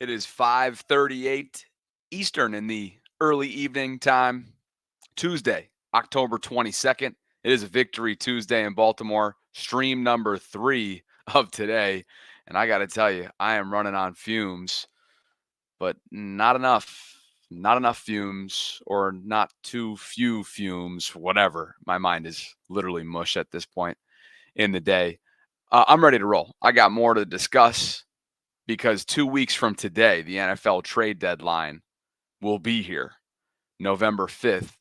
It is 5:38 Eastern in the early evening time, Tuesday, October 22nd. It is a Victory Tuesday in Baltimore, stream number 3 of today. And I got to tell you, I am running on fumes, but not enough. Not enough fumes, or not too few fumes, whatever. My mind is literally mush at this point in the day. I'm ready to roll. I got more to discuss because 2 weeks from today, the NFL trade deadline will be here, November 5th,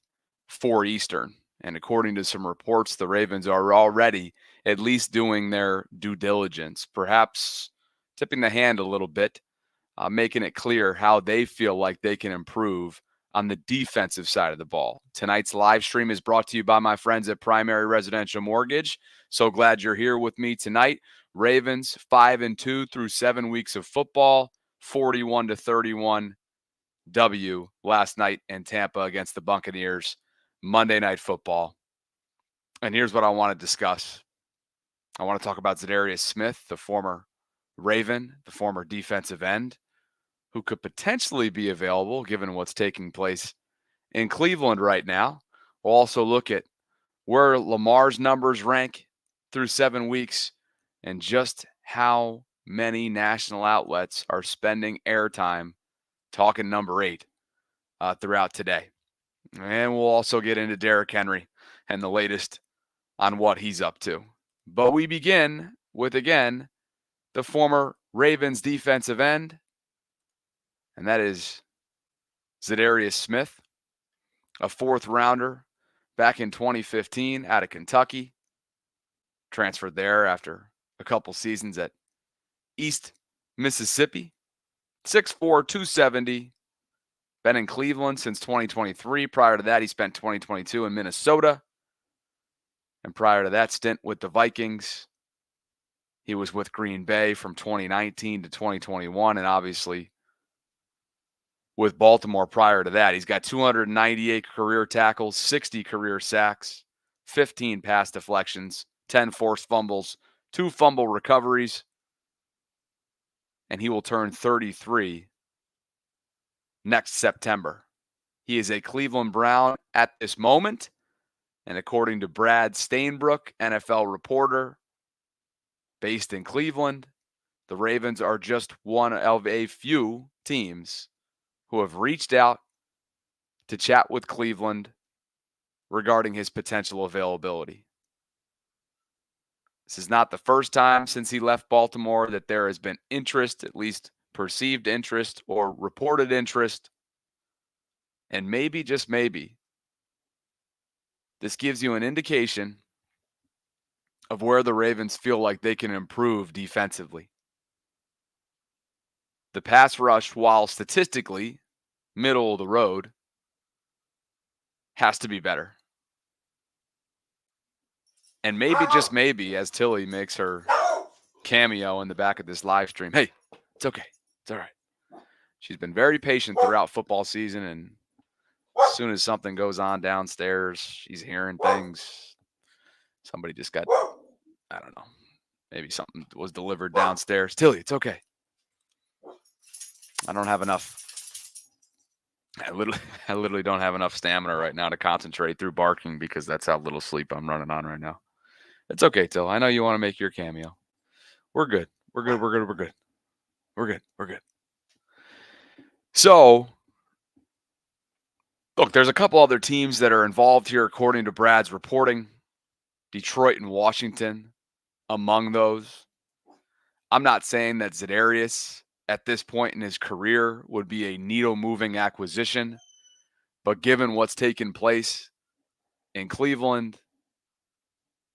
4 Eastern. And according to some reports, the Ravens are already at least doing their due diligence, perhaps tipping the hand a little bit, making it clear how they feel like they can improve on the defensive side of the ball. Tonight's live stream is brought to you by my friends at Primary Residential Mortgage. So glad you're here with me tonight. Ravens 5-2 through 7 weeks of football, 41-31 W last night in Tampa against the Buccaneers, Monday Night Football. And here's what I want to discuss. I want to talk about Za'Darius Smith, the former Raven, the former defensive end, who could potentially be available given what's taking place in Cleveland right now. We'll also look at where Lamar's numbers rank through 7 weeks and just how many national outlets are spending airtime talking number 8 throughout today. And we'll also get into Derrick Henry and the latest on what he's up to. But we begin with, again, the former Ravens defensive end, and that is Za'Darius Smith, a 4th rounder back in 2015 out of Kentucky. Transferred there after a couple seasons at East Mississippi. 6'4", 270. Been in Cleveland since 2023. Prior to that, he spent 2022 in Minnesota. And prior to that stint with the Vikings, he was with Green Bay from 2019 to 2021. And obviously, with Baltimore prior to that, he's got 298 career tackles, 60 career sacks, 15 pass deflections, 10 forced fumbles, 2 fumble recoveries, and he will turn 33 next September. He is a Cleveland Brown at this moment, and according to Brad Stainbrook, NFL reporter based in Cleveland, the Ravens are just one of a few teams who have reached out to chat with Cleveland regarding his potential availability. This is not the first time since he left Baltimore that there has been interest, at least perceived interest or reported interest. And maybe, just maybe, this gives you an indication of where the Ravens feel like they can improve defensively. The pass rush, while statistically middle of the road, has to be better. And maybe, just maybe, as Tilly makes her cameo in the back of this live stream, hey, it's okay. It's all right. She's been very patient throughout football season, and as soon as something goes on downstairs, she's hearing things. Somebody just got, I don't know, maybe something was delivered downstairs. Tilly, it's okay. I don't have enough. I literally don't have enough stamina right now to concentrate through barking because that's how little sleep I'm running on right now. It's okay, Till. I know you want to make your cameo. We're good. We're good. We're good. We're good. We're good. We're good. So, look, there's a couple other teams that are involved here, according to Brad's reporting. Detroit and Washington among those. I'm not saying that Za'Darius at this point in his career would be a needle-moving acquisition, but given what's taken place in Cleveland,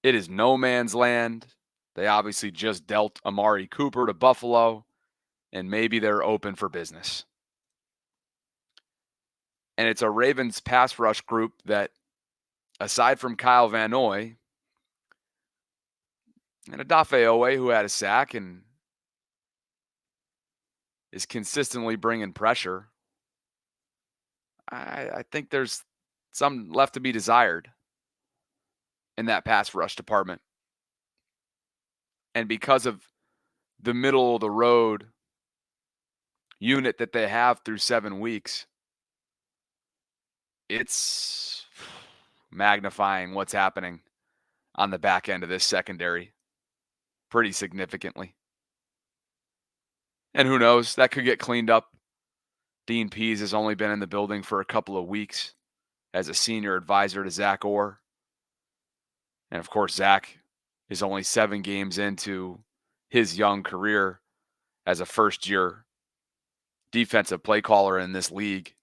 it is no man's land. They obviously just dealt Amari Cooper to Buffalo, and maybe they're open for business. And it's a Ravens pass rush group that, aside from Kyle Van Noy and Odafe Owe, who had a sack and is consistently bringing pressure, I think there's some left to be desired in that pass rush department. And because of the middle of the road unit that they have through 7 weeks, it's magnifying what's happening on the back end of this secondary pretty significantly. And who knows, that could get cleaned up. Dean Pease has only been in the building for a couple of weeks as a senior advisor to Zach Orr. And of course, Zach is only 7 games into his young career as a first-year defensive play caller in this league.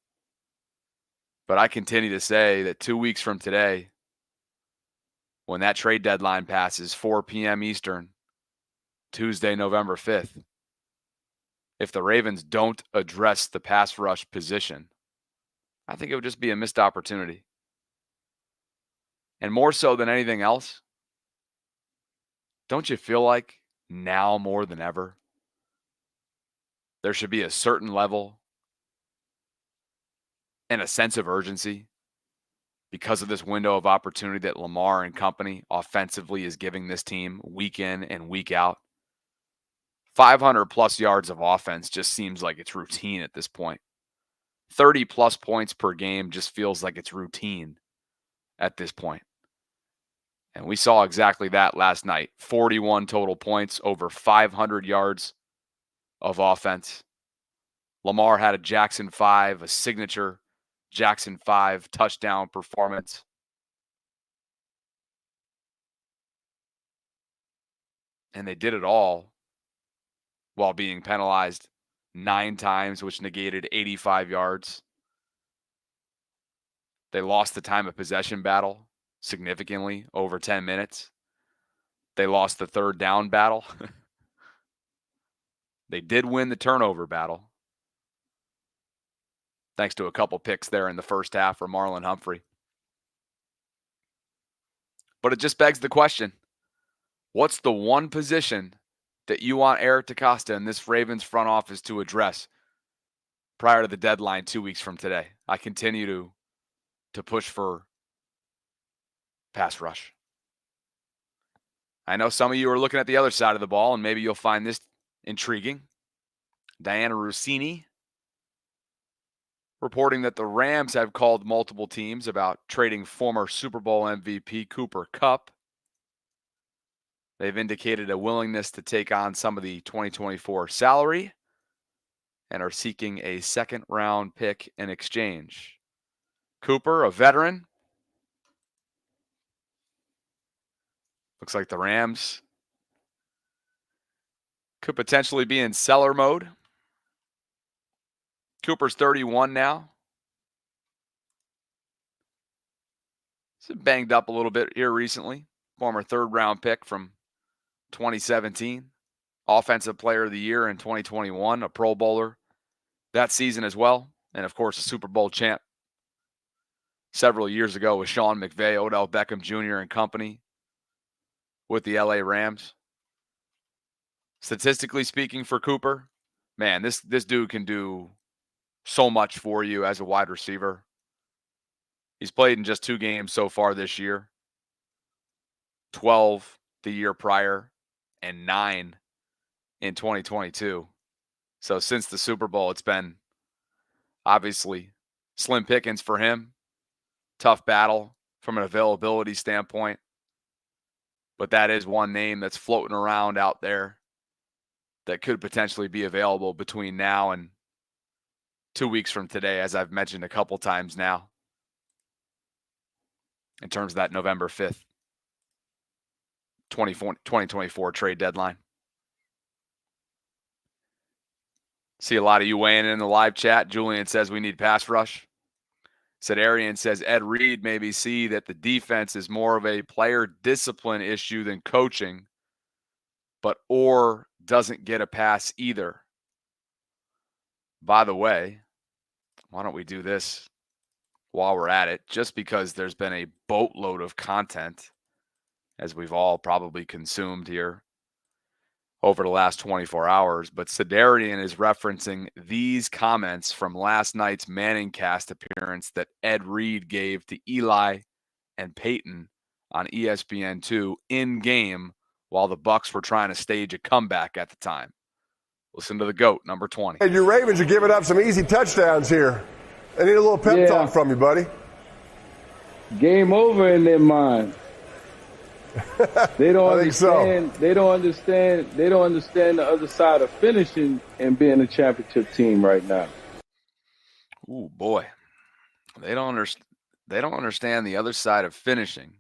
But I continue to say that 2 weeks from today, when that trade deadline passes, 4 p.m. Eastern, Tuesday, November 5th, if the Ravens don't address the pass rush position, I think it would just be a missed opportunity. And more so than anything else, don't you feel like now more than ever, there should be a certain level and a sense of urgency because of this window of opportunity that Lamar and company offensively is giving this team week in and week out? 500 plus yards of offense just seems like it's routine at this point. 30 plus points per game just feels like it's routine at this point. And we saw exactly that last night. 41 total points, over 500 yards of offense. Lamar had a Jackson 5, a signature Jackson 5 touchdown performance. And they did it all while being penalized 9 times, which negated 85 yards. They lost the time of possession battle significantly, over 10 minutes. They lost the third down battle. They did win the turnover battle, thanks to a couple picks there in the first half for Marlon Humphrey. But it just begs the question, what's the one position that you want Eric DeCosta and this Ravens front office to address prior to the deadline 2 weeks from today? I continue to push for pass rush. I know some of you are looking at the other side of the ball, and maybe you'll find this intriguing. Diana Rossini reporting that the Rams have called multiple teams about trading former Super Bowl MVP Cooper Kupp. They've indicated a willingness to take on some of the 2024 salary and are seeking a second-round pick in exchange. Cooper, a veteran. Looks like the Rams could potentially be in seller mode. Cooper's 31 now. He's banged up a little bit here recently. Former third-round pick from 2017. Offensive Player of the Year in 2021. A Pro Bowler that season as well. And, of course, a Super Bowl champ several years ago with Sean McVay, Odell Beckham Jr. and company with the LA Rams. Statistically speaking for Cooper, man, this dude can do so much for you as a wide receiver. He's played in just 2 games so far this year. 12 the year prior and 9 in 2022. So since the Super Bowl, it's been obviously slim pickings for him. Tough battle from an availability standpoint. But that is one name that's floating around out there that could potentially be available between now and 2 weeks from today, as I've mentioned a couple times now, in terms of that November 5th, 2024 trade deadline. See a lot of you weighing in the live chat. Julian says we need pass rush. Za'Darius says Ed Reed maybe see that the defense is more of a player discipline issue than coaching, but Orr doesn't get a pass either. By the way, why don't we do this while we're at it? Just because there's been a boatload of content, as we've all probably consumed here over the last 24 hours. But Za'Darius is referencing these comments from last night's Manning cast appearance that Ed Reed gave to Eli and Peyton on ESPN2 in game while the Bucs were trying to stage a comeback at the time. Listen to the GOAT, number 20. And your Ravens are giving up some easy touchdowns here. I need a little pep talk from you, buddy. Game over in their mind. They don't understand. So. They don't understand. They don't understand the other side of finishing and being a championship team right now. Ooh, boy. They don't understand the other side of finishing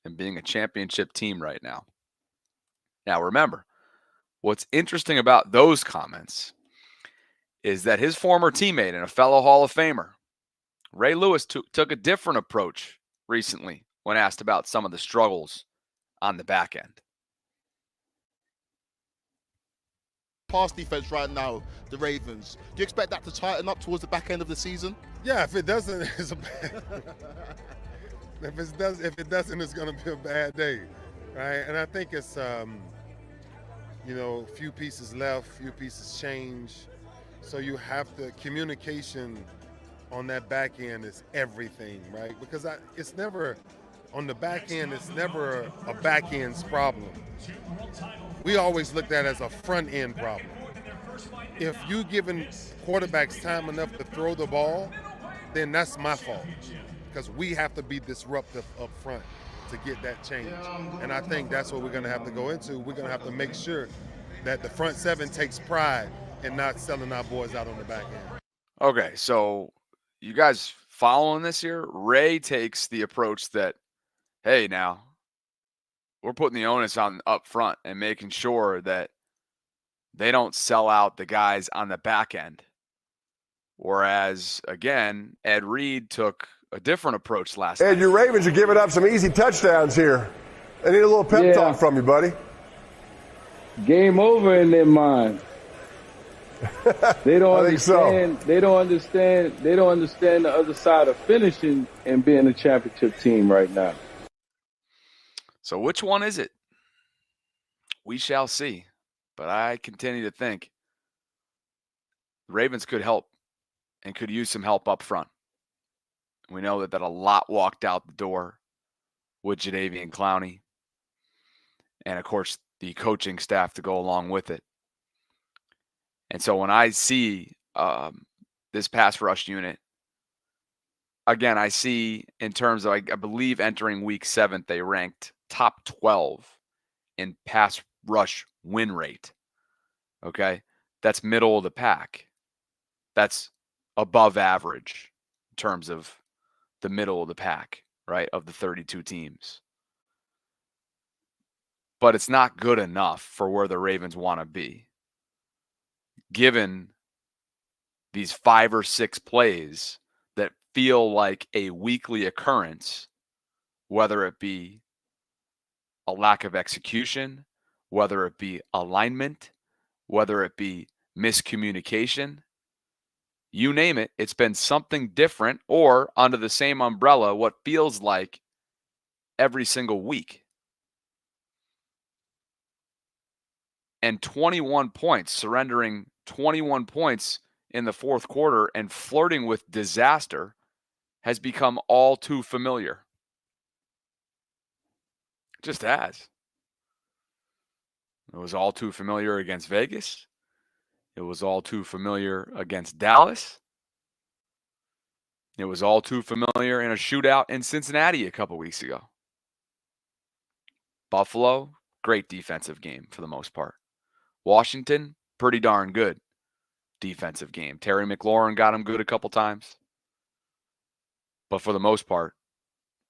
and being a championship team right now. Now, remember, what's interesting about those comments is that his former teammate and a fellow Hall of Famer, Ray Lewis, took a different approach recently when asked about some of the struggles on the back end. Pass defense right now, the Ravens. Do you expect that to tighten up towards the back end of the season? Yeah, if it doesn't, it's a bad. If it doesn't, it's going to be a bad day, right? And I think it's few pieces left, few pieces change. So you have to, communication on that back end is everything, right? Because it's never, on the back end, it's never a back end's problem. We always looked at it as a front end problem. If you giving quarterbacks time enough to throw the ball, then that's my fault. Because we have to be disruptive up front to get that change. And I think that's what we're going to have to go into. We're going to have to make sure that the front seven takes pride in not selling our boys out on the back end. Okay, so you guys following this here? Ray takes the approach that, hey, now we're putting the onus on up front and making sure that they don't sell out the guys on the back end. Whereas, again, Ed Reed took a different approach last night. And your Ravens are giving up some easy touchdowns here. I need a little pep talk from you, buddy. Game over in their mind. They don't understand. So. They don't understand. They don't understand the other side of finishing and being a championship team right now. So which one is it? We shall see. But I continue to think the Ravens could help and could use some help up front. We know that a lot walked out the door with Jadeveon Clowney. And, of course, the coaching staff to go along with it. And so when I see this pass rush unit, again, I see in terms of, I believe entering week 7, they ranked top 12 in pass rush win rate. Okay? That's middle of the pack. That's above average in terms of the middle of the pack, right, of the 32 teams. But it's not good enough for where the Ravens want to be, given these 5 or 6 plays that feel like a weekly occurrence, whether it be a lack of execution, whether it be alignment, whether it be miscommunication. You name it, it's been something different or under the same umbrella, what feels like every single week. And 21 points, surrendering 21 points in the fourth quarter and flirting with disaster has become all too familiar. Just has. It was all too familiar against Vegas. It was all too familiar against Dallas. It was all too familiar in a shootout in Cincinnati a couple weeks ago. Buffalo, great defensive game for the most part. Washington, pretty darn good defensive game. Terry McLaurin got him good a couple times. But for the most part,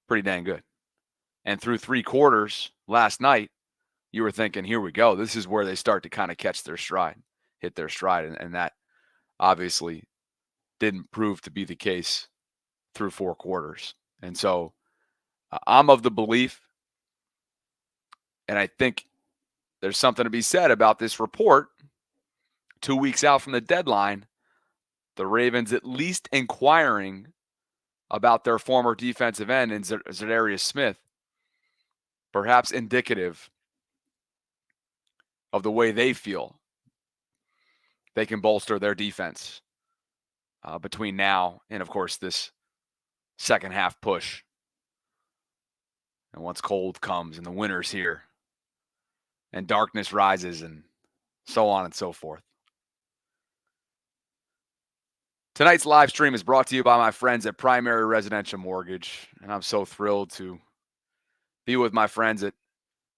pretty dang good. And through 3 quarters last night, you were thinking, here we go. This is where they start to kind of catch their stride, hit their stride. And that obviously didn't prove to be the case through 4 quarters. And so I'm of the belief, and I think there's something to be said about this report. 2 weeks out from the deadline, the Ravens at least inquiring about their former defensive end in Za'Darius Smith, perhaps indicative of the way they feel they can bolster their defense between now and, of course, this second half push. And once cold comes and the winter's here and darkness rises and so on and so forth. Tonight's live stream is brought to you by my friends at Primary Residential Mortgage, and I'm so thrilled to be with my friends at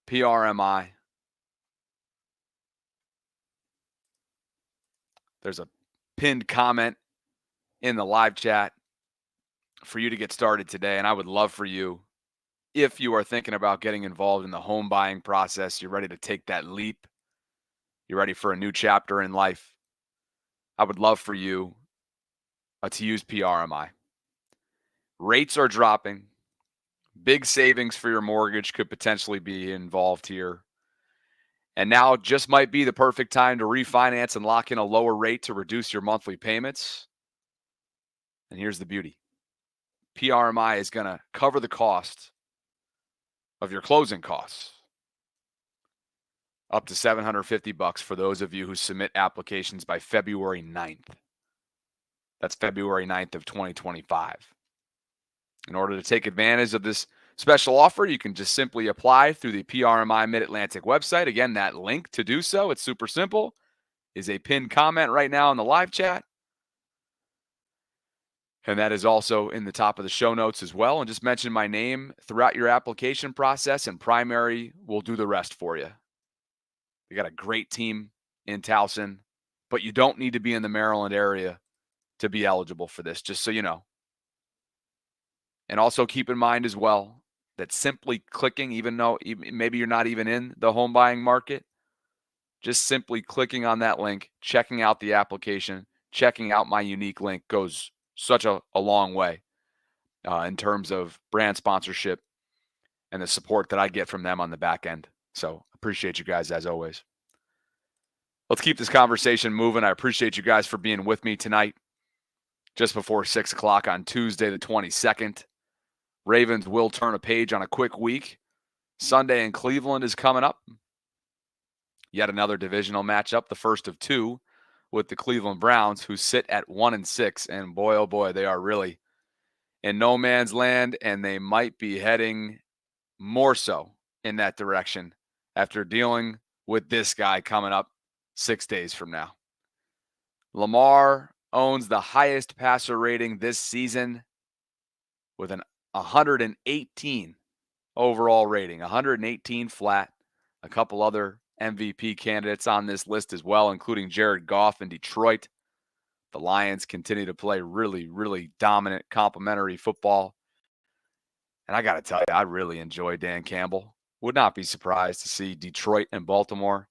PRMI. There's a pinned comment in the live chat for you to get started today, and I would love for you, if you are thinking about getting involved in the home buying process, you're ready to take that leap, you're ready for a new chapter in life, I would love for you to use PRMI. Rates are dropping. Big savings for your mortgage could potentially be involved here. And now just might be the perfect time to refinance and lock in a lower rate to reduce your monthly payments. And here's the beauty. PRMI is going to cover the cost of your closing costs. Up to $750 for those of you who submit applications by February 9th. That's February 9th of 2025. In order to take advantage of this special offer, you can just simply apply through the PRMI Mid-Atlantic website. Again, that link to do so, it's super simple, is a pinned comment right now in the live chat. And that is also in the top of the show notes as well. And just mention my name throughout your application process, and Primary will do the rest for you. We got a great team in Towson, but you don't need to be in the Maryland area to be eligible for this, just so you know. And also keep in mind as well that simply clicking, even though maybe you're not even in the home buying market, just simply clicking on that link, checking out the application, checking out my unique link goes such a long way in terms of brand sponsorship and the support that I get from them on the back end. So appreciate you guys as always. Let's keep this conversation moving. I appreciate you guys for being with me tonight, just before 6 o'clock on Tuesday, the 22nd. Ravens will turn a page on a quick week. Sunday in Cleveland is coming up. Yet another divisional matchup, the first of two, with the Cleveland Browns, who sit at 1-6. And boy, oh boy, they are really in no man's land, and they might be heading more so in that direction after dealing with this guy coming up 6 days from now. Lamar owns the highest passer rating this season with an 118 overall rating, 118 flat. A couple other MVP candidates on this list as well, including Jared Goff in Detroit. The Lions continue to play really, really dominant, complementary football. And I got to tell you, I really enjoy Dan Campbell. Would not be surprised to see Detroit and Baltimore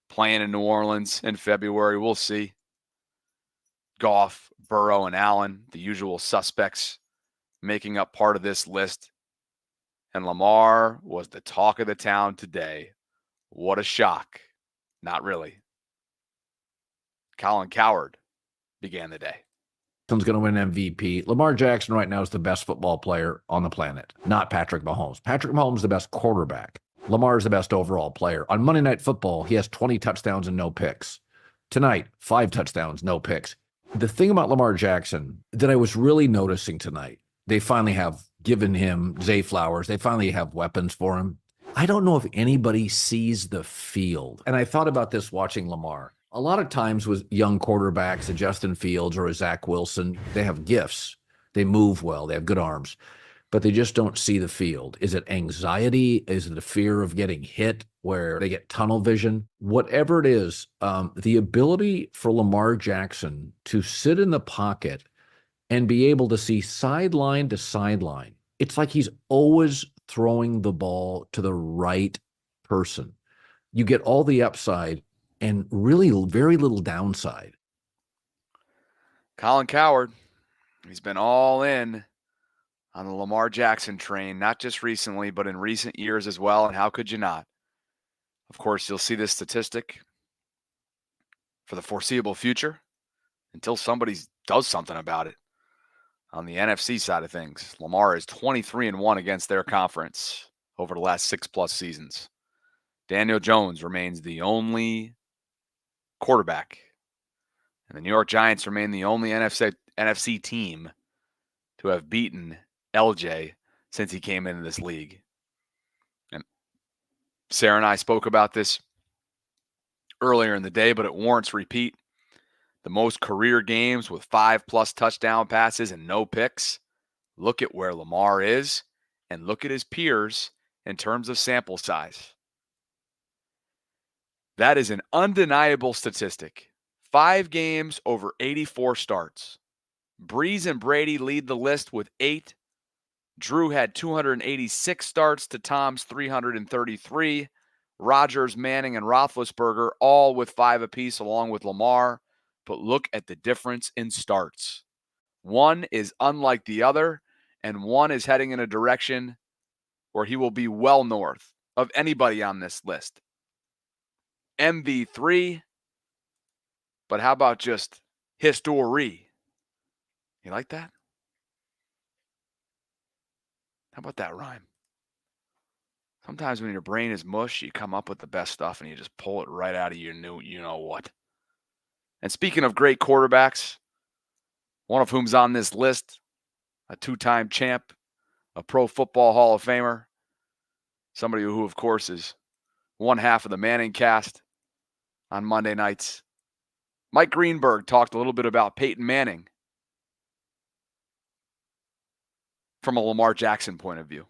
playing in New Orleans in February. We'll see. Goff, Burrow, and Allen, the usual suspects, making up part of this list. And Lamar was the talk of the town today. What a shock. Not really. Colin Cowherd began the day. Going to win MVP. Lamar Jackson right now is the best football player on the planet, not Patrick Mahomes. Patrick Mahomes is the best quarterback. Lamar is the best overall player. On Monday Night Football, he has 20 touchdowns and no picks. Tonight, 5 touchdowns, no picks. The thing about Lamar Jackson that I was really noticing tonight, they finally have given him Zay Flowers. They finally have weapons for him. I don't know if anybody sees the field. And I thought about this watching Lamar. A lot of times with young quarterbacks, a Justin Fields or a Zach Wilson, they have gifts. They move well. They have good arms, but they just don't see the field. Is it anxiety? Is it a fear of getting hit where they get tunnel vision? Whatever it is, the ability for Lamar Jackson to sit in the pocket and be able to see sideline to sideline. It's like he's always throwing the ball to the right person. You get all the upside and really very little downside. Colin Cowherd, he's been all in on the Lamar Jackson train, not just recently, but in recent years as well. And how could you not? Of course, you'll see this statistic for the foreseeable future until somebody does something about it. On the NFC side of things, Lamar is 23-1 against their conference over the last 6+ seasons. Daniel Jones remains the only quarterback, and the New York Giants remain the only NFC team to have beaten LJ since he came into this league. And Sarah and I spoke about this earlier in the day, but it warrants repeat. the most career games with 5+ touchdown passes and no picks. Look at where Lamar is and look at his peers in terms of sample size. That is an undeniable statistic. 5 games over 84 starts. Breeze and Brady lead the list with 8. Drew had 286 starts to Tom's 333. Rodgers, Manning, and Roethlisberger all with 5 apiece along with Lamar. But look at the difference in starts. One is unlike the other, and one is heading in a direction where he will be well north of anybody on this list. MV3, but how about just history? You like that? How about that rhyme? Sometimes when your brain is mush, you come up with the best stuff and you just pull it right out of your new you-know-what. And speaking of great quarterbacks, one of whom's on this list, a 2-time champ, a Pro Football Hall of Famer, somebody who, of course, is one half of the Manning cast on Monday nights. Mike Greenberg talked a little bit about Peyton Manning from a Lamar Jackson point of view.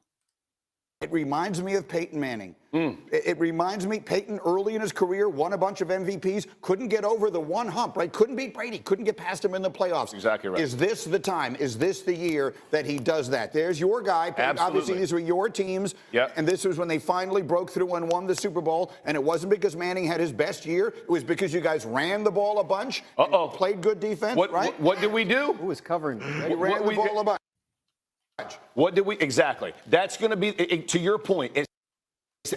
It reminds me of Peyton Manning. It reminds me, Peyton early in his career won a bunch of MVPs, couldn't get over the one hump, right? Couldn't beat Brady, couldn't get past him in the playoffs. Exactly right. Is this the time? Is this the year that he does that? There's your guy. Absolutely. Obviously, these were your teams. Yep. And this was when they finally broke through and won the Super Bowl. And it wasn't because Manning had his best year. It was because you guys ran the ball a bunch. And played good defense, right? What did we do? Who was covering? You ran the ball a bunch. What did we exactly? That's going to be to your point. It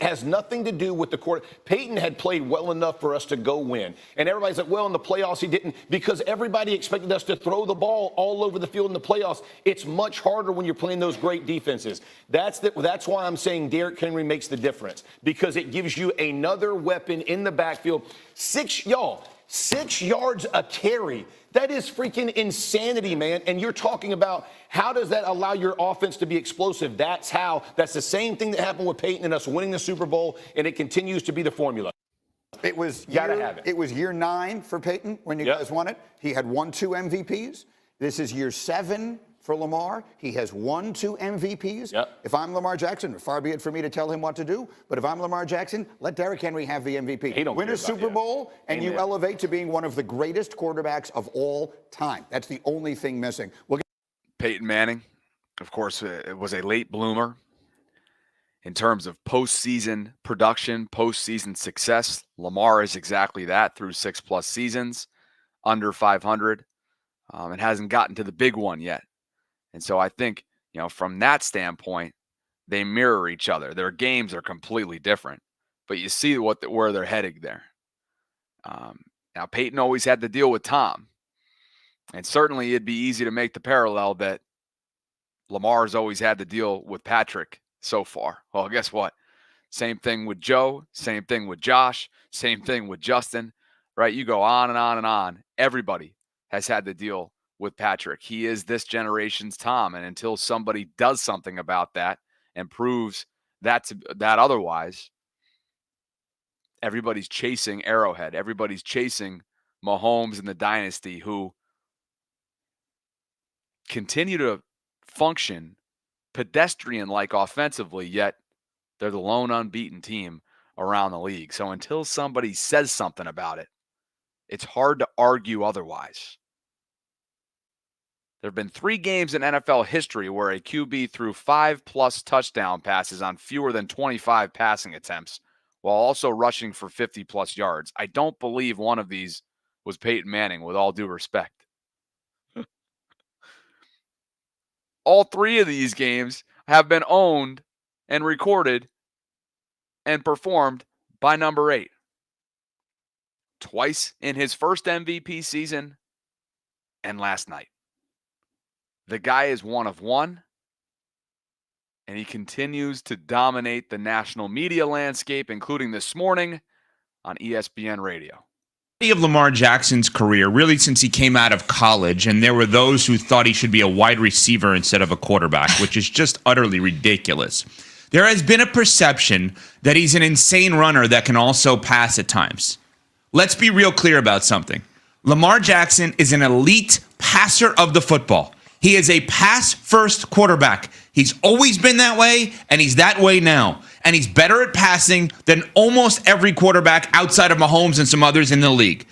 has nothing to do with the court. Peyton had played well enough for us to go win, and everybody's like, "Well, in the playoffs he didn't," because everybody expected us to throw the ball all over the field in the playoffs. It's much harder when you're playing those great defenses. That's why I'm saying Derrick Henry makes the difference, because it gives you another weapon in the backfield. 6 yards a carry. That is freaking insanity, man. And you're talking about how does that allow your offense to be explosive? That's the same thing that happened with Peyton and us winning the Super Bowl, and it continues to be the formula. It was it was year 9 for Peyton when you guys won it. He had won 2 MVPs. This is year 7 for Lamar. He has won 2 MVPs. Yep. If I'm Lamar Jackson, far be it for me to tell him what to do, but if I'm Lamar Jackson, let Derrick Henry have the MVP. Win a Super Bowl, and you elevate to being one of the greatest quarterbacks of all time. That's the only thing missing. Peyton Manning, of course, was a late bloomer in terms of postseason production, postseason success. Lamar is exactly that through 6+ seasons, under 500, and hasn't gotten to the big one yet. And so I think, from that standpoint, they mirror each other. Their games are completely different, but you see where they're heading there. Now, Peyton always had to deal with Tom, and certainly it'd be easy to make the parallel that Lamar's always had to deal with Patrick so far. Well, guess what? Same thing with Joe, same thing with Josh, same thing with Justin, right? You go on and on and on. Everybody has had to deal with Patrick. He is this generation's Tom, and until somebody does something about that and proves that otherwise, everybody's chasing Arrowhead. Everybody's chasing Mahomes and the dynasty, who continue to function pedestrian-like offensively, yet they're the lone unbeaten team around the league. So until somebody says something about it, it's hard to argue otherwise. There have been 3 games in NFL history where a QB threw 5+ touchdown passes on fewer than 25 passing attempts while also rushing for 50+ yards. I don't believe one of these was Peyton Manning, with all due respect. All 3 of these games have been owned and recorded and performed by number 8. Twice in his first MVP season and last night. The guy is one of one, and he continues to dominate the national media landscape, including this morning on ESPN Radio. Of Lamar Jackson's career, really since he came out of college, and there were those who thought he should be a wide receiver instead of a quarterback, which is just utterly ridiculous. There has been a perception that he's an insane runner that can also pass at times. Let's be real clear about something. Lamar Jackson is an elite passer of the football. He is a pass-first quarterback. He's always been that way, and he's that way now. And he's better at passing than almost every quarterback outside of Mahomes and some others in the league.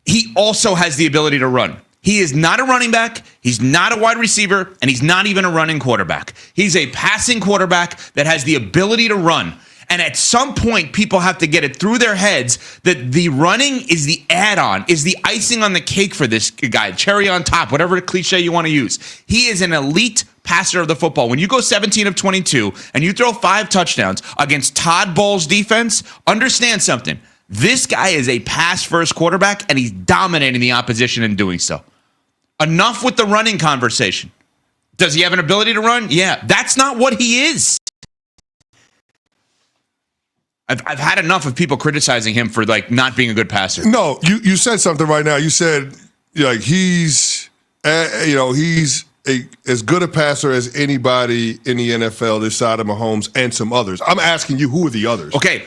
He also has the ability to run. He is not a running back, he's not a wide receiver, and he's not even a running quarterback. He's a passing quarterback that has the ability to run. And at some point, people have to get it through their heads that the running is the add-on, is the icing on the cake for this guy, cherry on top, whatever cliche you want to use. He is an elite passer of the football. When you go 17 of 22 and you throw 5 touchdowns against Todd Bowles' defense, understand something. This guy is a pass-first quarterback, and he's dominating the opposition in doing so. Enough with the running conversation. Does he have an ability to run? Yeah. That's not what he is. I've had enough of people criticizing him for not being a good passer. No, you said something right now. You said he's as good a passer as anybody in the NFL this side of Mahomes and some others. I'm asking you, who are the others? Okay,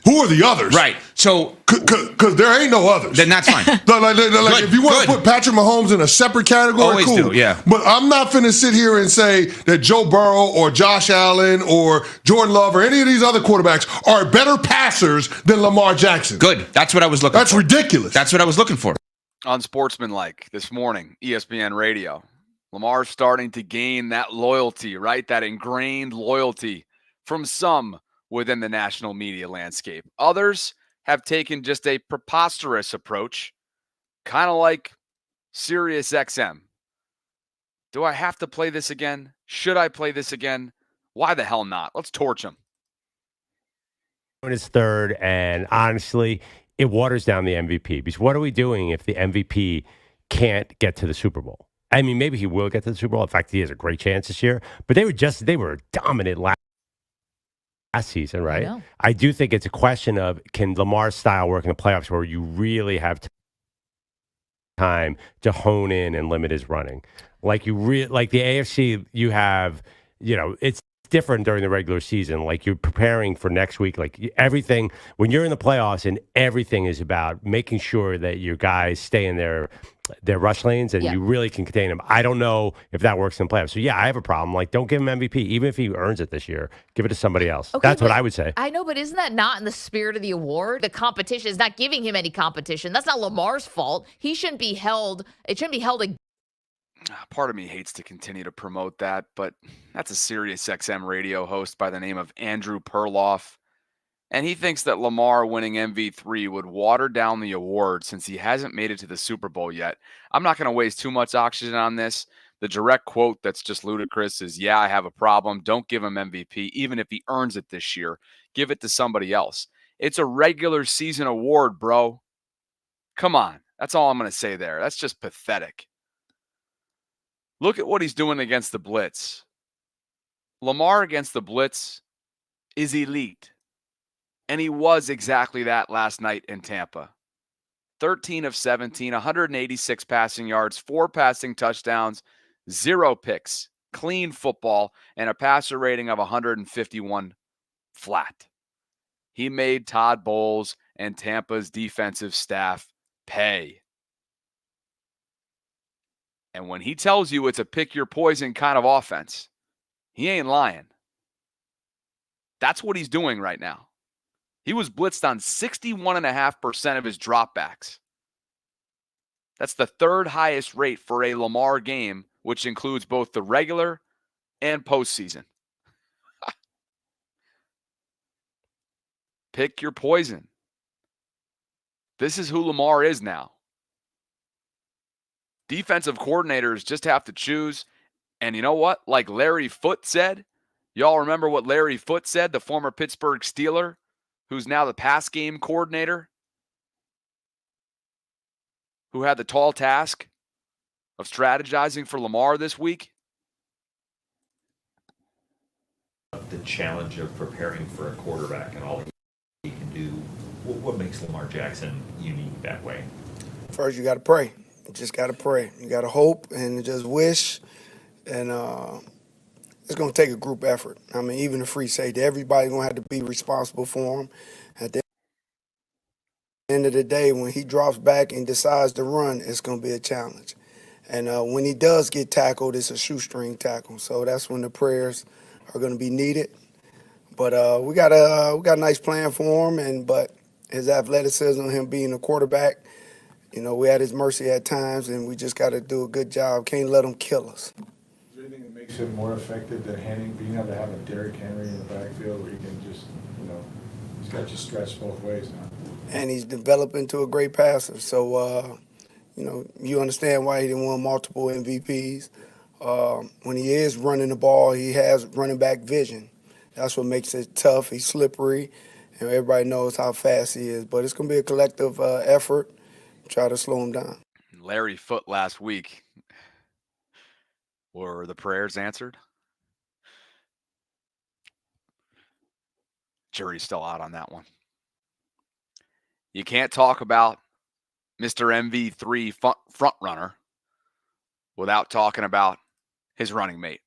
who are the others? Right. So, because there ain't no others. Then that's fine. If you want to put Patrick Mahomes in a separate category, always cool. do, yeah. But I'm not finna sit here and say that Joe Burrow or Josh Allen or Jordan Love or any of these other quarterbacks are better passers than Lamar Jackson. Good. That's what I was looking for. That's ridiculous. That's what I was looking for. Unsportsmanlike this morning, ESPN Radio. Lamar's starting to gain that loyalty, right? That ingrained loyalty from some within the national media landscape. Others have taken just a preposterous approach, kind of like Sirius XM. Do I have to play this again? Should I play this again? Why the hell not? Let's torch him. It's third, and honestly, it waters down the MVP. Because what are we doing if the MVP can't get to the Super Bowl? I mean, maybe he will get to the Super Bowl. In fact, he has a great chance this year. But they were dominant last season, right? I do think it's a question of, can Lamar's style work in the playoffs where you really have time to hone in and limit his running? Like the AFC, you have, it's different during the regular season. Like, you're preparing for next week. Like, everything, when you're in the playoffs, and everything is about making sure that your guys stay in their rush lanes, and you really can contain them. I don't know if that works in playoffs. So, yeah, I have a problem. Like, don't give him MVP. Even if he earns it this year, give it to somebody else. Okay, that's what I would say. I know, but isn't that not in the spirit of the award? The competition is not giving him any competition. That's not Lamar's fault. He shouldn't be held. It shouldn't be held against. Part of me hates to continue to promote that, but that's a Sirius XM radio host by the name of Andrew Perloff. And he thinks that Lamar winning MV3 would water down the award since he hasn't made it to the Super Bowl yet. I'm not going to waste too much oxygen on this. The direct quote that's just ludicrous is, yeah, I have a problem. Don't give him MVP, even if he earns it this year. Give it to somebody else. It's a regular season award, bro. Come on. That's all I'm going to say there. That's just pathetic. Look at what he's doing against the blitz. Lamar against the blitz is elite. And he was exactly that last night in Tampa. 13 of 17, 186 passing yards, 4 passing touchdowns, 0 picks, clean football, and a passer rating of 151 flat. He made Todd Bowles and Tampa's defensive staff pay. And when he tells you it's a pick your poison kind of offense, he ain't lying. That's what he's doing right now. He was blitzed on 61.5% of his dropbacks. That's the third highest rate for a Lamar game, which includes both the regular and postseason. Pick your poison. This is who Lamar is now. Defensive coordinators just have to choose. And you know what? Like Larry Foote said, y'all remember what Larry Foote said, the former Pittsburgh Steeler, who's now the pass game coordinator, who had the tall task of strategizing for Lamar this week? The challenge of preparing for a quarterback and all he can do, what makes Lamar Jackson unique that way? First, you got to pray. You just got to pray. You got to hope and just wish. And it's going to take a group effort. I mean, even the free safety, everybody's going to have to be responsible for him. At the end of the day, when he drops back and decides to run, it's going to be a challenge. And when he does get tackled, it's a shoestring tackle. So that's when the prayers are going to be needed. But we got a nice plan for him, but his athleticism, him being a quarterback, we're at his mercy at times, and we just got to do a good job. Can't let him kill us. Is there anything that makes him more effective than being able to have a Derrick Henry in the backfield where he can just, he's got you stretched both ways now? And he's developed into a great passer. So, you understand why he didn't win multiple MVPs. When he is running the ball, he has running back vision. That's what makes it tough. He's slippery, and everybody knows how fast he is. But it's going to be a collective effort. Try to slow him down. Larry Foote last week. Were the prayers answered? Jury's still out on that one. You can't talk about Mr. MV3 front runner without talking about his running mate.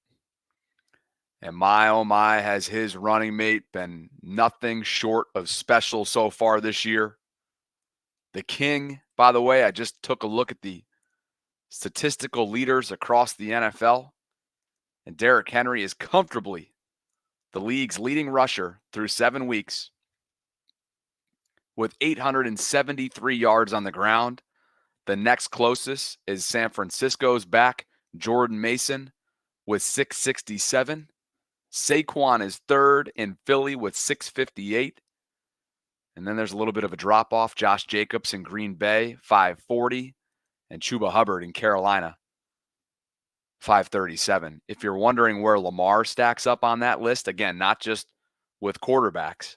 And my, oh my, has his running mate been nothing short of special so far this year. The King, by the way, I just took a look at the statistical leaders across the NFL, and Derrick Henry is comfortably the league's leading rusher through 7 weeks with 873 yards on the ground. The next closest is San Francisco's back, Jordan Mason, with 667. Saquon is third in Philly with 658. And then there's a little bit of a drop-off. Josh Jacobs in Green Bay, 540. And Chuba Hubbard in Carolina, 537. If you're wondering where Lamar stacks up on that list, again, not just with quarterbacks,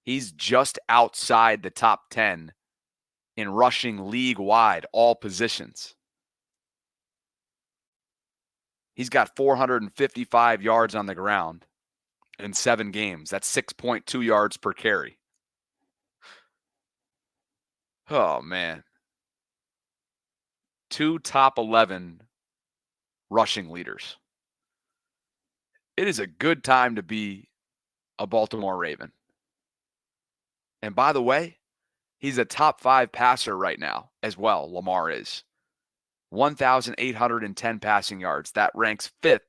he's just outside the top 10 in rushing league-wide, all positions. He's got 455 yards on the ground in 7 games. That's 6.2 yards per carry. Oh, man. 2 top 11 rushing leaders. It is a good time to be a Baltimore Raven. And by the way, he's a top 5 passer right now as well, Lamar is. 1,810 passing yards. That ranks 5th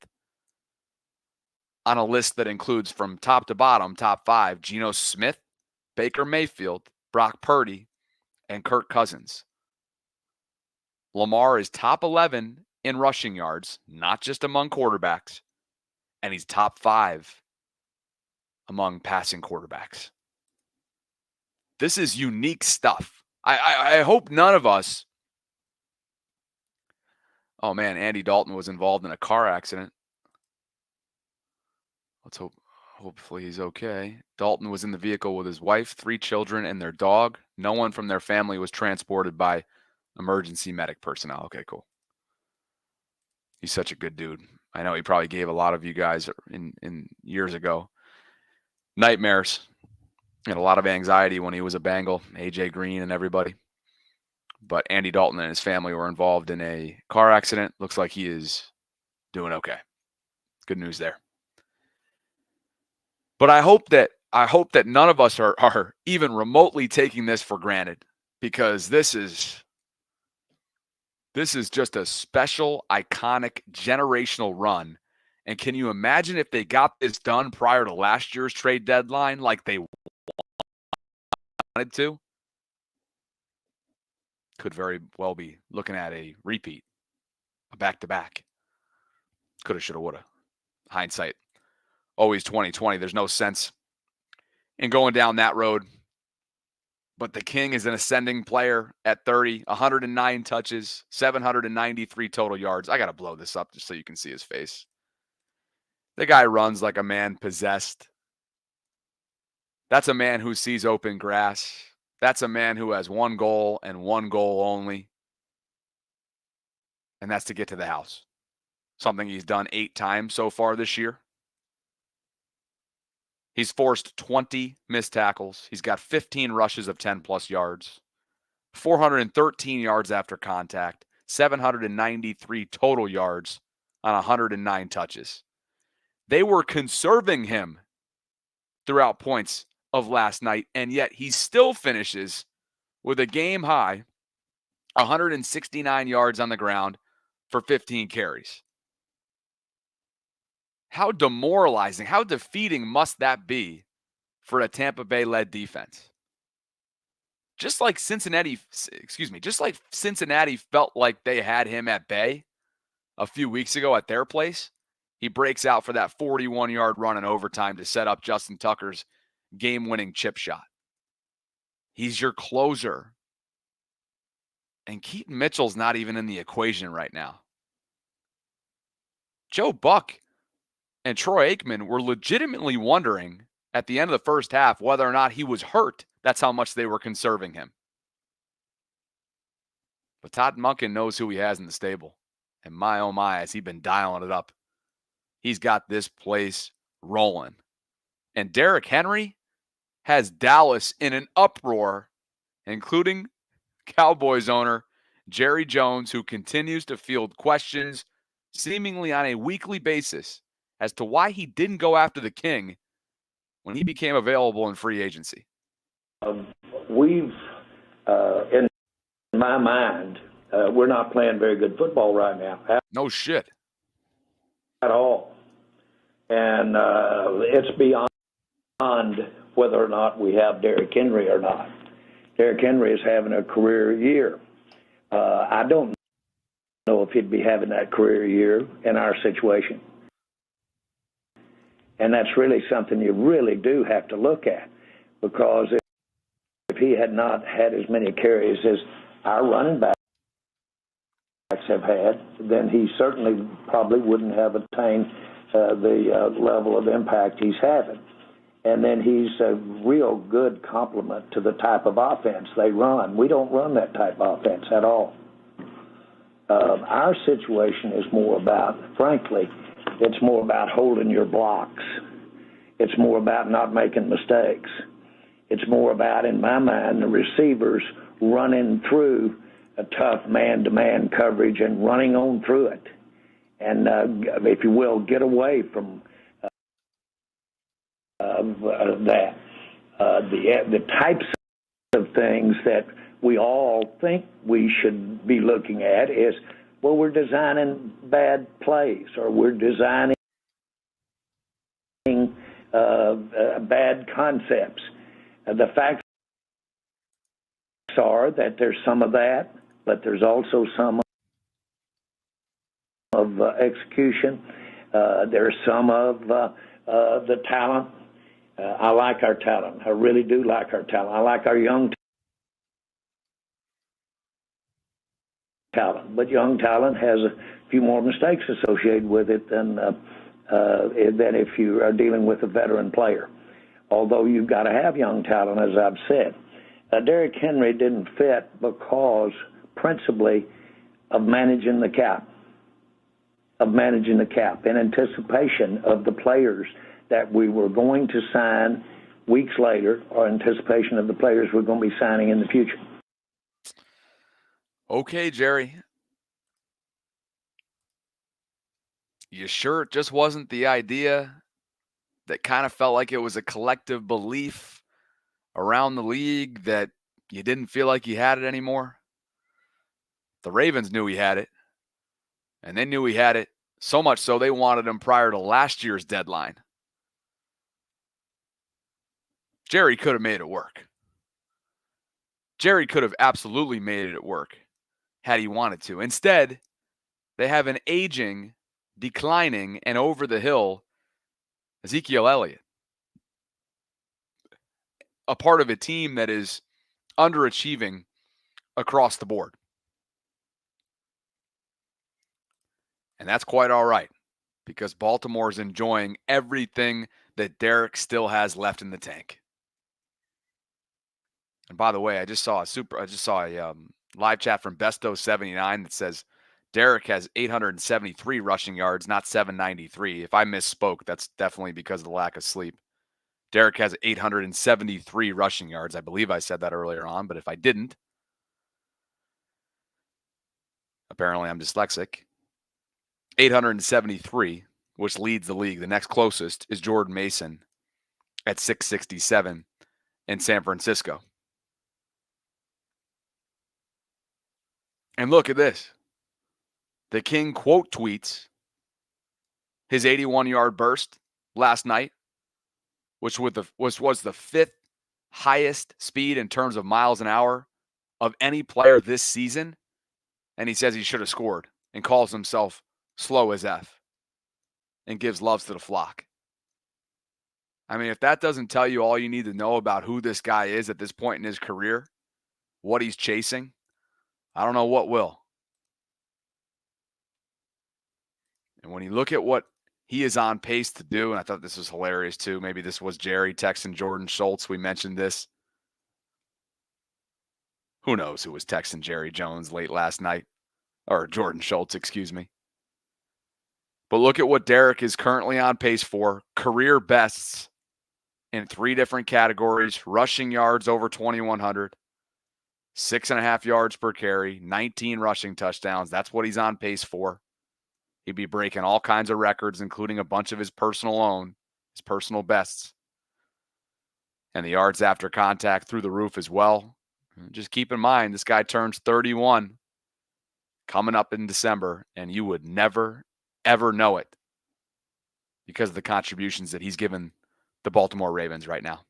on a list that includes from top to bottom, top 5, Geno Smith, Baker Mayfield, Brock Purdy, and Kirk Cousins. Lamar is top 11 in rushing yards, not just among quarterbacks, and he's top 5 among passing quarterbacks. This is unique stuff. I hope none of us. Oh man, Andy Dalton was involved in a car accident. Let's hope. Hopefully he's okay. Dalton was in the vehicle with his wife, 3 children, and their dog. No one from their family was transported by emergency medic personnel. Okay, cool. He's such a good dude. I know he probably gave a lot of you guys in years ago nightmares and a lot of anxiety when he was a Bengal, AJ Green and everybody. But Andy Dalton and his family were involved in a car accident. Looks like he is doing okay. Good news there. But I hope that none of us are even remotely taking this for granted, because this is just a special, iconic, generational run. And can you imagine if they got this done prior to last year's trade deadline like they wanted to? Could very well be looking at a repeat, a back-to-back. Coulda, shoulda, woulda. Hindsight, always 2020. There's no sense in going down that road. But the King is an ascending player at 30, 109 touches, 793 total yards. I got to blow this up just so you can see his face. The guy runs like a man possessed. That's a man who sees open grass. That's a man who has one goal and one goal only. And that's to get to the house. Something he's done 8 times so far this year. He's forced 20 missed tackles. He's got 15 rushes of 10-plus yards, 413 yards after contact, 793 total yards on 109 touches. They were conserving him throughout points of last night, and yet he still finishes with a game high 169 yards on the ground for 15 carries. How demoralizing, how defeating must that be for a Tampa Bay-led defense? Just like Cincinnati felt like they had him at bay a few weeks ago at their place, he breaks out for that 41-yard run in overtime to set up Justin Tucker's game-winning chip shot. He's your closer. And Keaton Mitchell's not even in the equation right now. Joe Buck and Troy Aikman were legitimately wondering at the end of the first half whether or not he was hurt. That's how much they were conserving him. But Todd Monken knows who he has in the stable. And my, oh my, has he been dialing it up. He's got this place rolling. And Derrick Henry has Dallas in an uproar, including Cowboys owner Jerry Jones, who continues to field questions seemingly on a weekly basis as to why he didn't go after the king when he became available in free agency. We've, in my mind, we're not playing very good football right now. No shit. At all. And it's beyond whether or not we have Derrick Henry or not. Derrick Henry is having a career year. I don't know if he'd be having that career year in our situation. And that's really something you really do have to look at, because if he had not had as many carries as our running backs have had, then he certainly probably wouldn't have attained the level of impact he's having. And then he's a real good complement to the type of offense they run. We don't run that type of offense at all. Our situation is more about, frankly, it's more about holding your blocks. It's more about not making mistakes. It's more about, in my mind, the receivers running through a tough man-to-man coverage and running on through it. And, if you will, get away from that. The types of things that we all think we should be looking at is, well, we're designing bad plays, or we're designing bad concepts. The facts are that there's some of that, but there's also some of execution. There's some of the talent. I like our talent. I really do like our talent. I like our young talent. But young talent has a few more mistakes associated with it than if you are dealing with a veteran player. Although you've got to have young talent, as I've said. Derrick Henry didn't fit because, principally, of managing the cap. In anticipation of the players that we were going to sign weeks later, or anticipation of the players we're going to be signing in the future. Okay, Jerry. You sure it just wasn't the idea that kind of felt like it was a collective belief around the league that you didn't feel like you had it anymore? The Ravens knew he had it, and they knew he had it so much so they wanted him prior to last year's deadline. Jerry could have made it work. Jerry could have absolutely made it work had he wanted to. Instead, they have an aging, declining, and over the hill Ezekiel Elliott, a part of a team that is underachieving across the board. And that's quite all right, because Baltimore is enjoying everything that Derrick still has left in the tank. And by the way, I just saw a live chat from Besto79 that says Derrick has 873 rushing yards, not 793. If I misspoke, that's definitely because of the lack of sleep. Derrick has 873 rushing yards. I believe I said that earlier on, but if I didn't, apparently I'm dyslexic. 873, which leads the league. The next closest is Jordan Mason at 667 in San Francisco. And look at this. The King quote tweets his 81-yard burst last night, which was the fifth highest speed in terms of miles an hour of any player this season. And he says he should have scored and calls himself slow as F and gives loves to the flock. I mean, if that doesn't tell you all you need to know about who this guy is at this point in his career, what he's chasing, I don't know what will. And when you look at what he is on pace to do, and I thought this was hilarious too. Maybe this was Jerry texting Jordan Schultz. We mentioned this. Who knows who was texting Jerry Jones late last night? Or Jordan Schultz, excuse me. But look at what Derrick is currently on pace for. Career bests in 3 different categories. Rushing yards over 2,100. 6.5 yards per carry. 19 rushing touchdowns. That's what he's on pace for. He'd be breaking all kinds of records, including a bunch of his personal bests. And the yards after contact through the roof as well. Just keep in mind, this guy turns 31 coming up in December, and you would never, ever know it because of the contributions that he's given the Baltimore Ravens right now.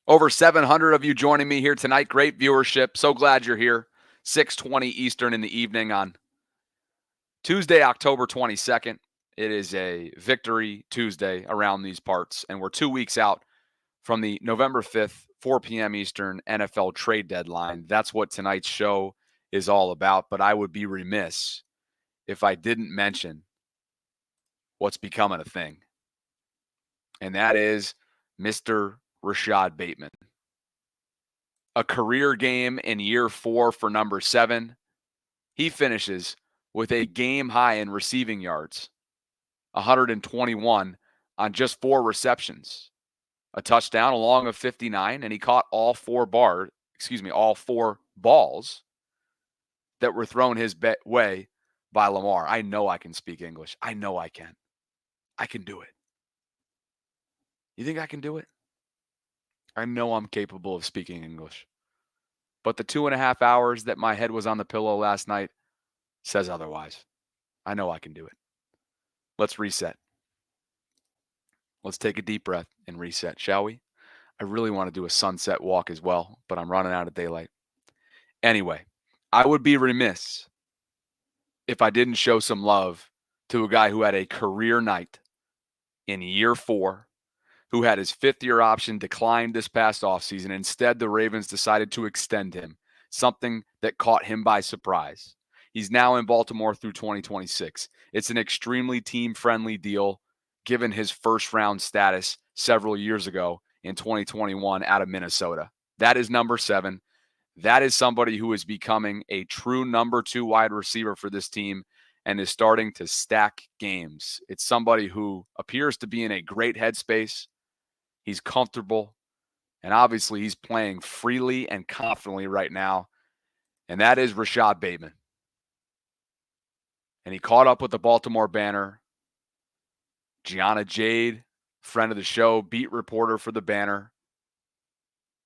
Over 700 of you joining me here tonight. Great viewership. So glad you're here. 6:20 Eastern in the evening on Tuesday, October 22nd. It is a Victory Tuesday around these parts, and we're 2 weeks out from the November 5th, 4 p.m. Eastern NFL trade deadline. That's what tonight's show is all about, but I would be remiss if I didn't mention what's becoming a thing, and that is Mr. Rashod Bateman. A career game in year 4 for number 7. He finishes with a game high in receiving yards, 121 on just 4 receptions, a touchdown along of 59, and he caught all 4 balls that were thrown his way by Lamar. I know I can speak English. I know I can. I can do it. You think I can do it? I know I'm capable of speaking English. But the 2.5 hours that my head was on the pillow last night says otherwise. I know I can do it. Let's reset. Let's take a deep breath and reset, shall we? I really want to do a sunset walk as well, but I'm running out of daylight. Anyway, I would be remiss if I didn't show some love to a guy who had a career night in year 4, who had his 5th-year option declined this past offseason. Instead, the Ravens decided to extend him, something that caught him by surprise. He's now in Baltimore through 2026. It's an extremely team-friendly deal, given his first-round status several years ago in 2021 out of Minnesota. That is number 7. That is somebody who is becoming a true number 2 wide receiver for this team and is starting to stack games. It's somebody who appears to be in a great headspace. He's comfortable, and obviously he's playing freely and confidently right now, and that is Rashod Bateman. And he caught up with the Baltimore Banner. Gianna Jade, friend of the show, beat reporter for the Banner,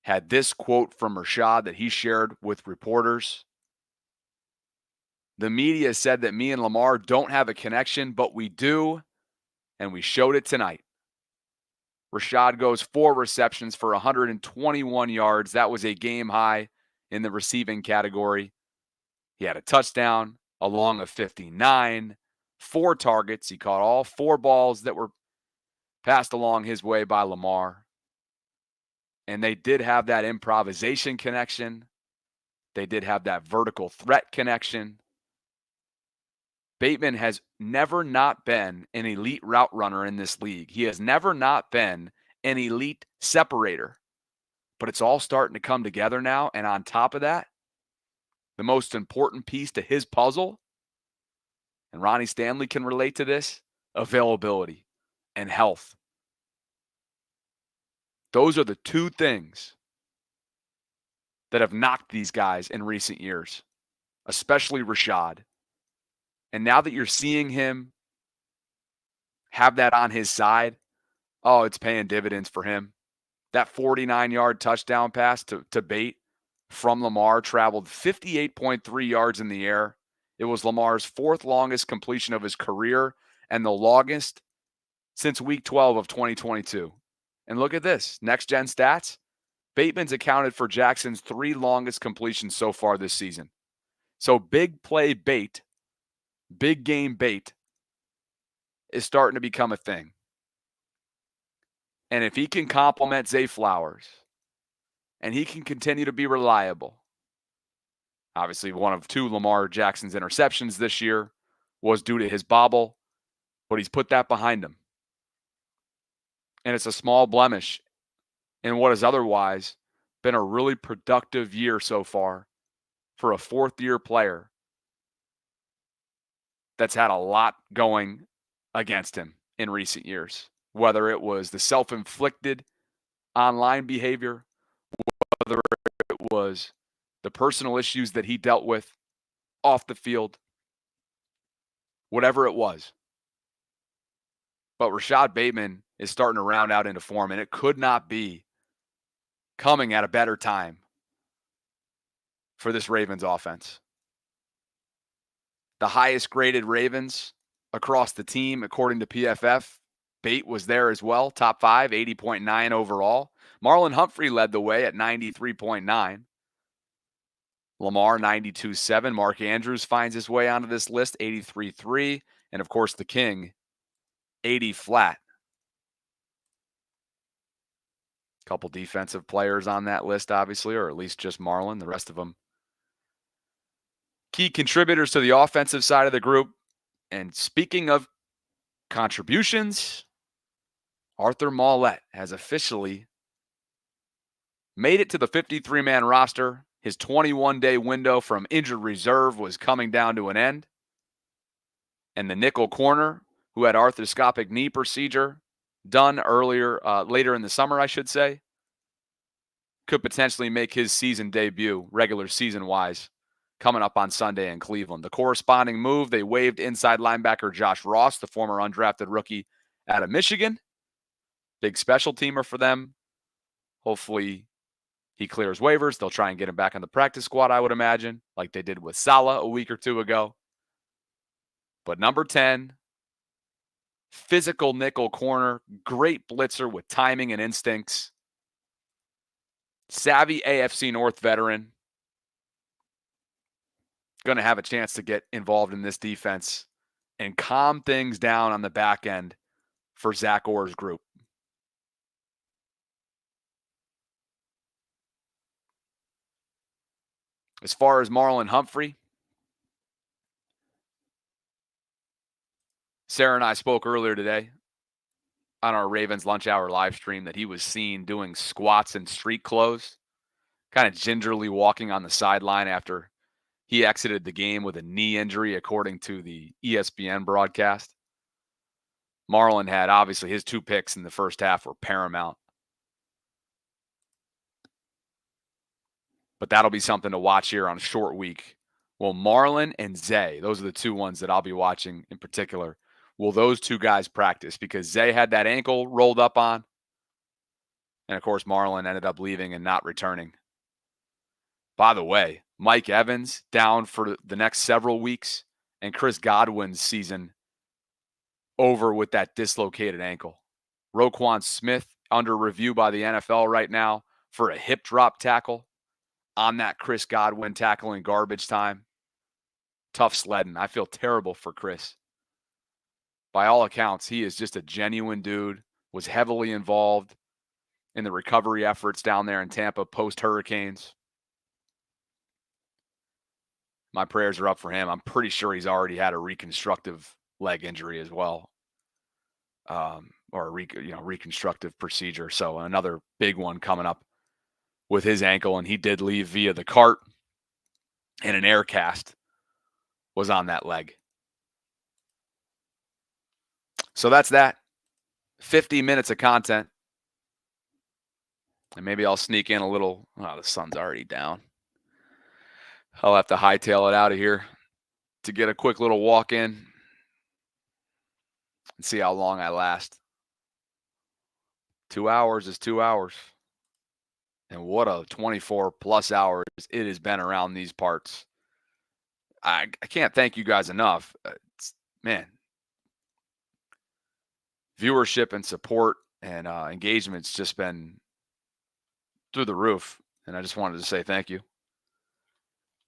had this quote from Rashod that he shared with reporters. The media said that me and Lamar don't have a connection, but we do, and we showed it tonight. Rashod goes 4 receptions for 121 yards. That was a game high in the receiving category. He had a touchdown along of 59, 4 targets. He caught all 4 balls that were passed along his way by Lamar. And they did have that improvisation connection. They did have that vertical threat connection. Bateman has never not been an elite route runner in this league. He has never not been an elite separator. But it's all starting to come together now. And on top of that, the most important piece to his puzzle, and Ronnie Stanley can relate to this, availability and health. Those are the 2 things that have knocked these guys in recent years, especially Rashod. And now that you're seeing him have that on his side, oh, it's paying dividends for him. That 49-yard touchdown pass to Bate from Lamar traveled 58.3 yards in the air. It was Lamar's 4th longest completion of his career and the longest since week 12 of 2022. And look at this. Next gen stats. Bateman's accounted for Jackson's 3 longest completions so far this season. So big play bait, big game bait is starting to become a thing. And if he can complement Zay Flowers and he can continue to be reliable, obviously one of 2 Lamar Jackson's interceptions this year was due to his bobble, but he's put that behind him. And it's a small blemish in what has otherwise been a really productive year so far for a 4th-year player that's had a lot going against him in recent years, whether it was the self-inflicted online behavior, whether it was the personal issues that he dealt with off the field, whatever it was. But Rashod Bateman is starting to round out into form, and it could not be coming at a better time for this Ravens offense. The highest graded Ravens across the team, according to PFF. Bate was there as well, top 5, 80.9 overall. Marlon Humphrey led the way at 93.9. Lamar, 92.7. Mark Andrews finds his way onto this list, 83.3. And, of course, the King, 80 flat. A couple defensive players on that list, obviously, or at least just Marlon. The rest of them key contributors to the offensive side of the group. And speaking of contributions, Arthur Maulet has officially made it to the 53-man roster. His 21-day window from injured reserve was coming down to an end. And the nickel corner, who had arthroscopic knee procedure done later in the summer, I should say, could potentially make his season debut, regular season-wise, coming up on Sunday in Cleveland. The corresponding move, they waived inside linebacker Josh Ross, the former undrafted rookie out of Michigan. Big special teamer for them. Hopefully he clears waivers. They'll try and get him back on the practice squad, I would imagine, like they did with Saleh a week or 2 ago. But number 10, physical nickel corner, great blitzer with timing and instincts. Savvy AFC North veteran. Going to have a chance to get involved in this defense and calm things down on the back end for Zach Orr's group. As far as Marlon Humphrey, Sarah and I spoke earlier today on our Ravens lunch hour live stream that he was seen doing squats in street clothes, kind of gingerly walking on the sideline after he exited the game with a knee injury, according to the ESPN broadcast. Marlon had, obviously, his 2 picks in the first half were paramount. But that'll be something to watch here on a short week. Will Marlon and Zay, those are the 2 ones that I'll be watching in particular, will those 2 guys practice? Because Zay had that ankle rolled up on. And, of course, Marlon ended up leaving and not returning. By the way, Mike Evans down for the next several weeks, and Chris Godwin's season over with that dislocated ankle. Roquan Smith under review by the NFL right now for a hip drop tackle on that Chris Godwin tackle in garbage time. Tough sledding. I feel terrible for Chris. By all accounts, he is just a genuine dude, was heavily involved in the recovery efforts down there in Tampa post-hurricanes. My prayers are up for him. I'm pretty sure he's already had a reconstructive leg injury as well, or a reconstructive procedure. So another big one coming up with his ankle, and he did leave via the cart, and an air cast was on that leg. So that's that. 50 minutes of content. And maybe I'll sneak in a little. Oh, the sun's already down. I'll have to hightail it out of here to get a quick little walk in and see how long I last. 2 hours is 2 hours. And what a 24-plus hours it has been around these parts. I can't thank you guys enough. Man, viewership and support and engagement's just been through the roof. And I just wanted to say thank you.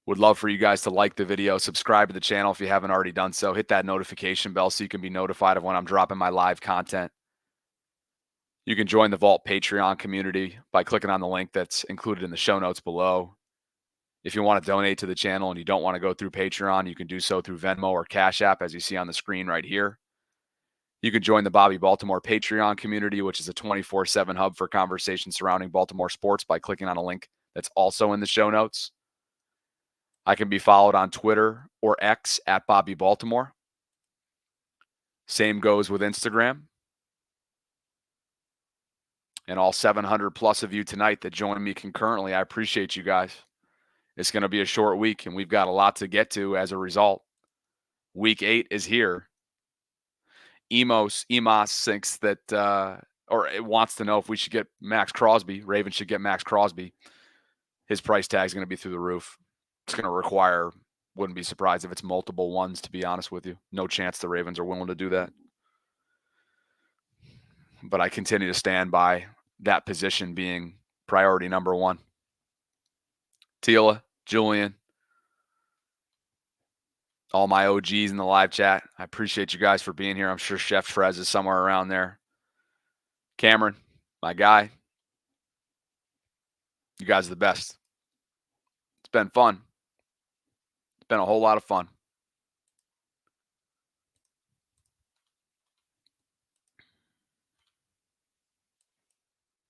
Would love for you guys to like the video, subscribe to the channel if you haven't already done so. Hit that notification bell so you can be notified of when I'm dropping my live content. You can join the Vault Patreon community by clicking on the link that's included in the show notes below. If you want to donate to the channel and you don't want to go through Patreon, you can do so through Venmo or Cash App, as you see on the screen right here. You can join the Bobby Baltimore Patreon community, which is a 24/7 hub for conversations surrounding Baltimore sports, by clicking on a link that's also in the show notes. I can be followed on Twitter or X at Bobby Baltimore. Same goes with Instagram. And all 700 plus of you tonight that join me concurrently, I appreciate you guys. It's going to be a short week, and we've got a lot to get to as a result. Week 8 is here. Emos thinks that, or it wants to know if we should get Max Crosby. Ravens should get Max Crosby. His price tag is going to be through the roof. It's going to require, wouldn't be surprised if it's multiple ones, to be honest with you. No chance the Ravens are willing to do that. But I continue to stand by that position being priority number one. Tila, Julian, all my OGs in the live chat, I appreciate you guys for being here. I'm sure Chef Frez is somewhere around there. Cameron, my guy, you guys are the best. It's been fun. It's been a whole lot of fun.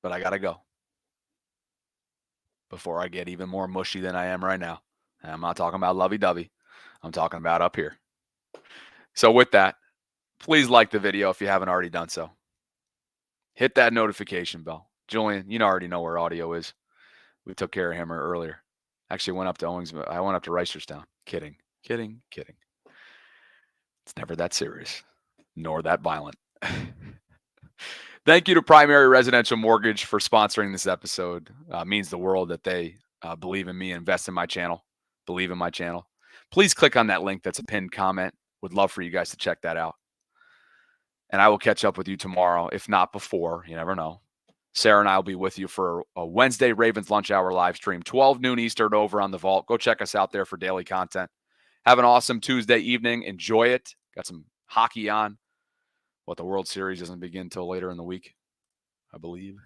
But I got to go before I get even more mushy than I am right now. And I'm not talking about lovey-dovey. I'm talking about up here. So with that, please like the video if you haven't already done so. Hit that notification bell. Julian, you already know where audio is. We took care of him earlier. Actually went up to I went up to Reisterstown. Kidding. It's never that serious, nor that violent. Thank you to Primary Residential Mortgage for sponsoring this episode. Means the world that they believe in me, invest in my channel, believe in my channel. Please click on that link that's a pinned comment. Would love for you guys to check that out. And I will catch up with you tomorrow, if not before. You never know. Sarah and I will be with you for a Wednesday Ravens Lunch Hour live stream, 12 noon Eastern over on the Vault. Go check us out there for daily content. Have an awesome Tuesday evening. Enjoy it. Got some hockey on. What, the World Series doesn't begin until later in the week, I believe.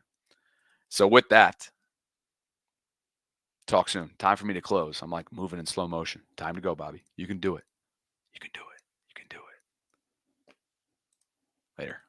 So with that, talk soon. Time for me to close. I'm like moving in slow motion. Time to go, Bobby. You can do it. You can do it. You can do it. Later.